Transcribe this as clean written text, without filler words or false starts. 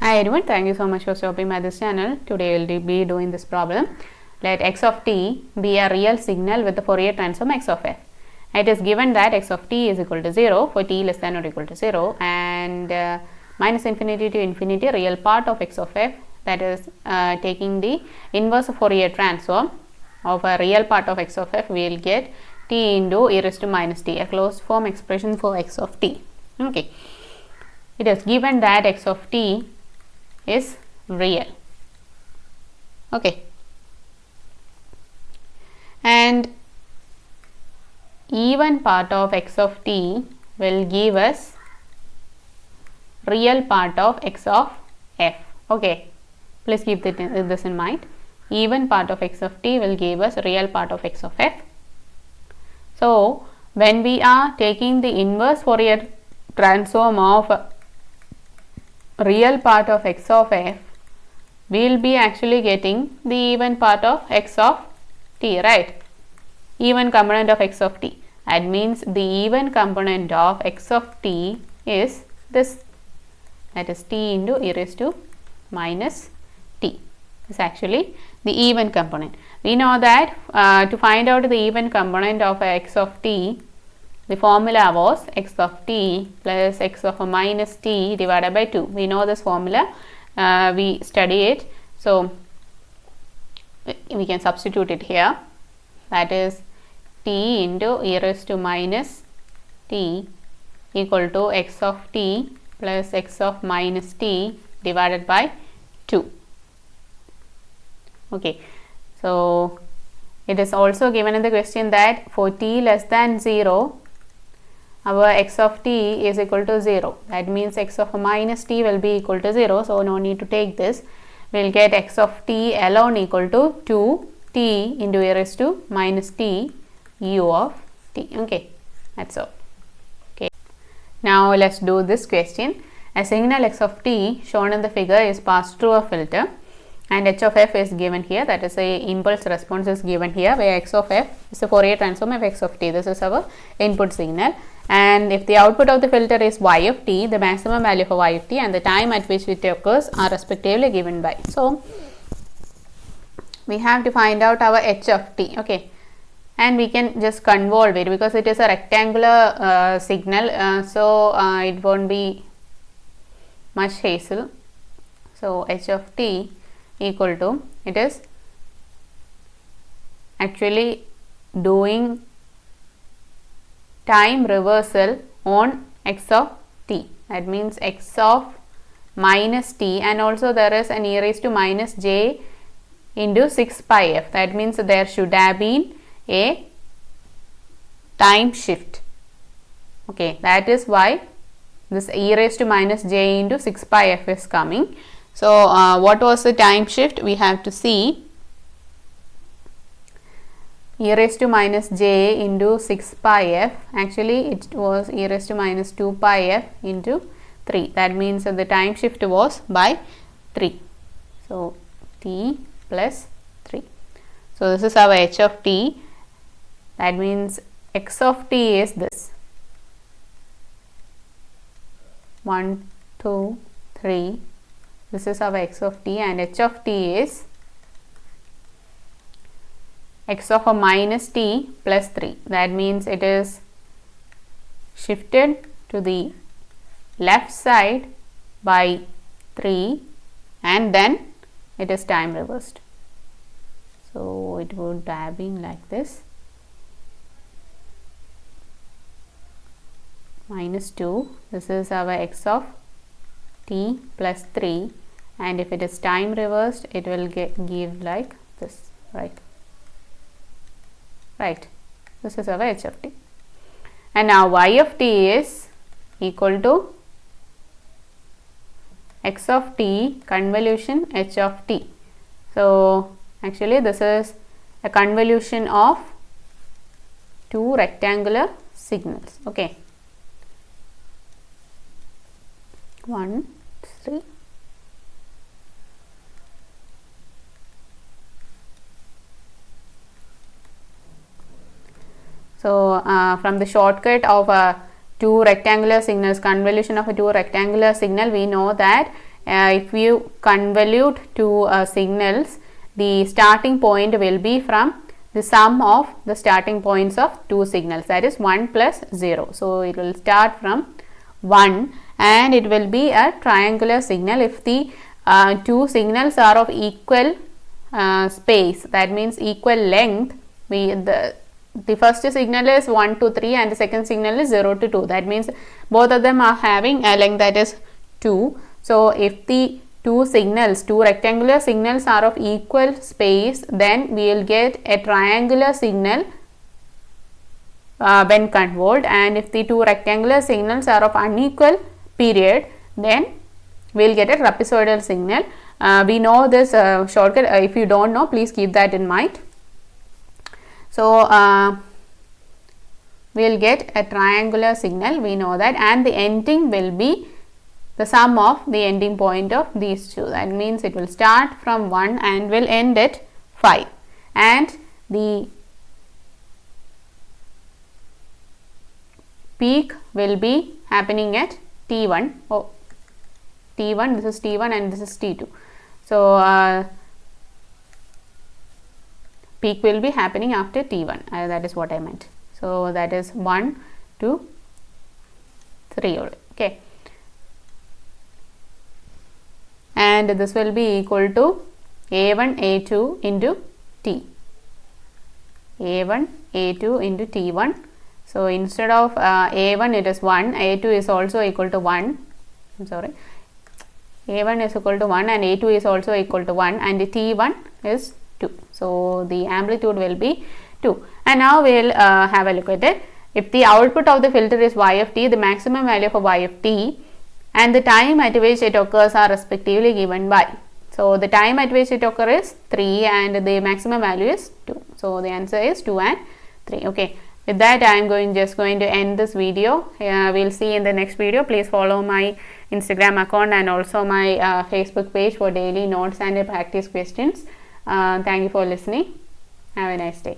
Hi everyone, thank you so much for stopping by this channel. Today we will be doing this problem. Let x of t be a real signal with the Fourier transform x of f. It is given that x of t is equal to 0 for t less than or equal to 0 and minus infinity to infinity real part of x of f, that is taking the inverse Fourier transform of a real part of x of f, we will get t into e raised to minus t, a closed form expression for x of t. Okay. It is given that x of t is real. Okay. And even part of x of t will give us real part of x of f. Okay. Please keep this in mind. Even part of x of t will give us real part of x of f. So, when we are taking the inverse Fourier transform of real part of x of f, we will be actually getting the even part of x of t, right? Even component of x of t. That means the even component of x of t is this, that is t into e raised to minus t. This is actually the even component. We know that to find out the even component of x of t, the formula was x of t plus x of a minus t divided by 2. We know this formula, we study it. So, we can substitute it here, that is t into e raised to minus t equal to x of t plus x of minus t divided by 2. Okay. So, it is also given in the question that for t less than 0, our x of t is equal to 0. That means x of minus t will be equal to 0. So, no need to take this. We will get x of t alone equal to 2t into e raised to minus t u of t. Okay, that's all. Okay. Now, let us do this question. A signal x of t shown in the figure is passed through a filter and h of f is given here, that is a impulse response is given here, where x of f is a Fourier transform of x of t. This is our input signal, and if the output of the filter is y of t, the maximum value for y of t and the time at which it occurs are respectively given by. So, we have to find out our h of t. Okay, and we can just convolve it because it is a rectangular signal, so it won't be much hassle. So, h of t equal to, it is actually doing time reversal on x of t, that means x of minus t, and also there is an e raised to minus j into 6 pi f, that means there should have been a time shift. Okay, that is why this e raised to minus j into 6 pi f is coming. So, what was the time shift? We have to see e raised to minus j into 6 pi f, actually it was e raised to minus 2 pi f into 3, that means the time shift was by 3. So, t plus 3. So, this is our h of t, that means x of t is this 1, 2, 3. This is our x of t, and h of t is x of a minus t plus 3. That means it is shifted to the left side by 3 and then it is time reversed. So, it would have been like this, minus 2, this is our x of t plus 3, and if it is time reversed, it will give like this, right? Right. This is our h of t. And now y of t is equal to x of t convolution h of t. So, actually this is a convolution of two rectangular signals. Okay. 1, 3. So, from the shortcut of two rectangular signals, convolution of a two rectangular signal, we know that if you convolute two signals, the starting point will be from the sum of the starting points of two signals, that is 1 plus 0. So, it will start from 1 and it will be a triangular signal if the two signals are of equal space, that means equal length. The first signal is 1 to 3 and the second signal is 0 to 2, that means both of them are having a length that is 2. So, if the two rectangular signals are of equal space, then we will get a triangular signal when convolved, and if the two rectangular signals are of unequal period, then we will get a trapezoidal signal. We know this shortcut. If you don't know, please keep that in mind. So, we will get a triangular signal, we know that, and the ending will be the sum of the ending point of these two. That means it will start from 1 and will end at 5, and the peak will be happening at T1. T1, this is T1 and this is T2. So, peak will be happening after T1, that is what I meant. So, that is 1, 2, 3, okay. And this will be equal to A1 A2 into T, A1 A2 into T1. So, instead of A1 it is 1, A2 is also equal to 1, I am sorry, A1 is equal to 1 and A2 is also equal to 1 and T1 is 2. So, the amplitude will be 2, and now we will have a look at it. If the output of the filter is y of t, the maximum value for y of t and the time at which it occurs are respectively given by. So, the time at which it occurs is 3 and the maximum value is 2. So, the answer is 2 and 3. Okay. With that, I am just going to end this video. We will see in the next video. Please follow my Instagram account and also my Facebook page for daily notes and practice questions. Thank you for listening. Have a nice day.